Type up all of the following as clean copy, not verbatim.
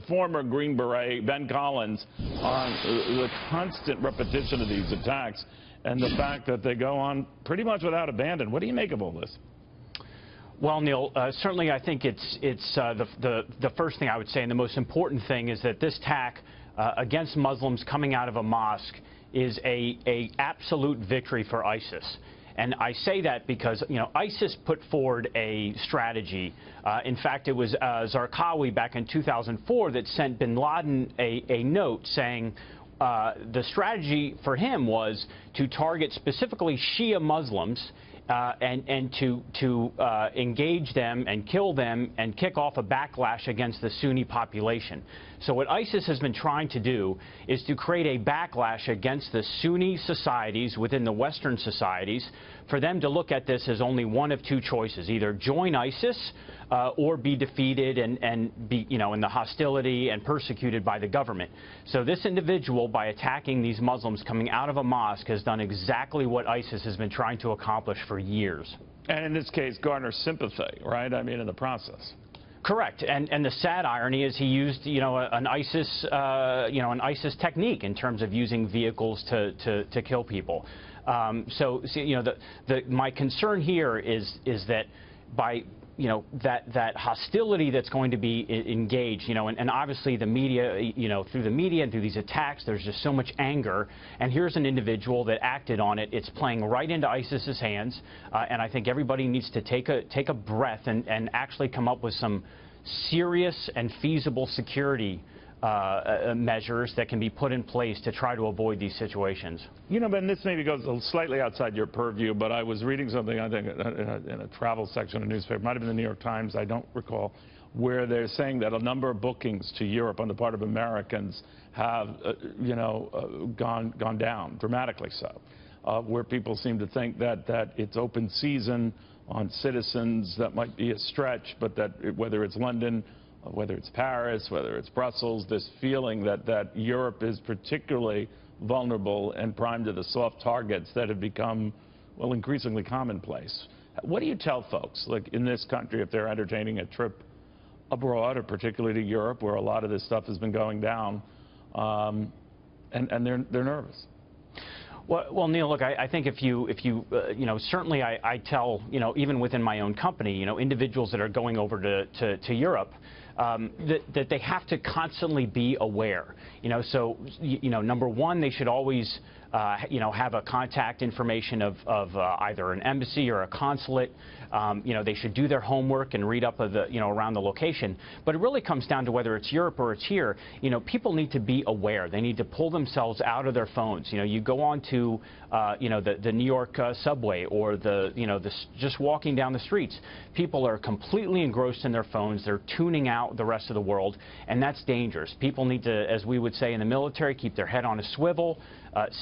Former Green Beret Ben Collins on the constant repetition of these attacks and the fact that they go on pretty much without abandon. What do you make of all this? Well, Neil, certainly I think it's the first thing I would say, and the most important thing is that this attack against Muslims coming out of a mosque is a absolute victory for ISIS. And I say that because, you know, ISIS put forward a strategy. In fact, it was Zarqawi back in 2004 that sent bin Laden a note saying the strategy for him was to target specifically Shia Muslims and to engage them and kill them and kick off a backlash against the Sunni population. So what ISIS has been trying to do is to create a backlash against the Sunni societies within the Western societies, for them to look at this as only one of two choices: either join ISIS or be defeated and be, you know, in the hostility and persecuted by the government. So this individual, by attacking these Muslims coming out of a mosque, has done exactly what ISIS has been trying to accomplish for years. And in this case, garner sympathy, right? I mean, in the process. Correct, and the sad irony is he used, you know, an ISIS technique in terms of using vehicles to kill people. So you know, my concern here is that by, you know, that hostility that's going to be engaged, you know, and obviously the media, you know, through the media and through these attacks, there's just so much anger. And here's an individual that acted on it. It's playing right into ISIS's hands, and I think everybody needs to take a breath and actually come up with some serious and feasible security measures that can be put in place to try to avoid these situations. You know, Ben, this maybe goes slightly outside your purview, but I was reading something, I think, in a travel section of a newspaper, might have been the New York Times, I don't recall, where they're saying that a number of bookings to Europe on the part of Americans have, you know, gone down, dramatically so, where people seem to think that it's open season on citizens. That might be a stretch, but that whether it's London, whether it's Paris, whether it's Brussels, this feeling that Europe is particularly vulnerable and primed to the soft targets that have become, well, increasingly commonplace. What do you tell folks, like in this country, if they're entertaining a trip abroad, or particularly to Europe, where a lot of this stuff has been going down, and they're nervous? Well, Neil, look, I think if you know, certainly I tell, you know, even within my own company, you know, individuals that are going over to Europe, that they have to constantly be aware. You know, so, you know, number one, they should always, you know, have a contact information of either an embassy or a consulate. You know, they should do their homework and read up you know, around the location. But it really comes down to whether it's Europe or it's here. You know, people need to be aware. They need to pull themselves out of their phones. You know, you go on to, you know, the New York subway, or you know, just walking down the streets. People are completely engrossed in their phones. They're tuning out the rest of the world, and that's dangerous. People need to, as we would say in the military, keep their head on a swivel.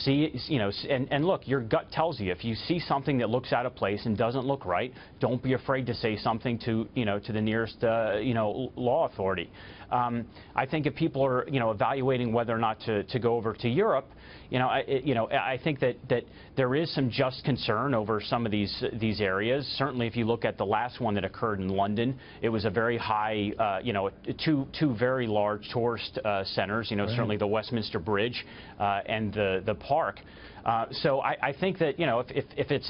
See, you know, and look, your gut tells you if you see something that looks out of place and doesn't look right, don't be afraid to say something to, you know, to the nearest, you know, law authority. I think if people are, you know, evaluating whether or not to go over to Europe, you know, I think that there is some just concern over some of these areas. Certainly, if you look at the last one that occurred in London, it was a very high, you know, two very large tourist centers. You know, right. Certainly the Westminster Bridge and the park. So I think that, you know, if it's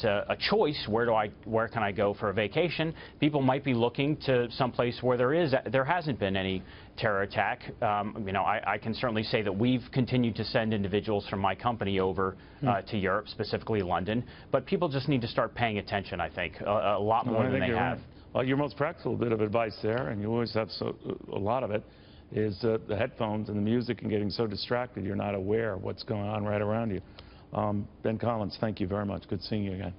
a choice, where can I go for a vacation? People might be looking to someplace where there hasn't been any terror attack. You know, I can certainly say that we've continued to send individuals from my company over to Europe, specifically London. But people just need to start paying attention, I think, a lot more than they have. Right. Well, your most practical bit of advice there, and you always have a lot of it, is the headphones and the music and getting so distracted you're not aware of what's going on right around you. Ben Collins, thank you very much. Good seeing you again.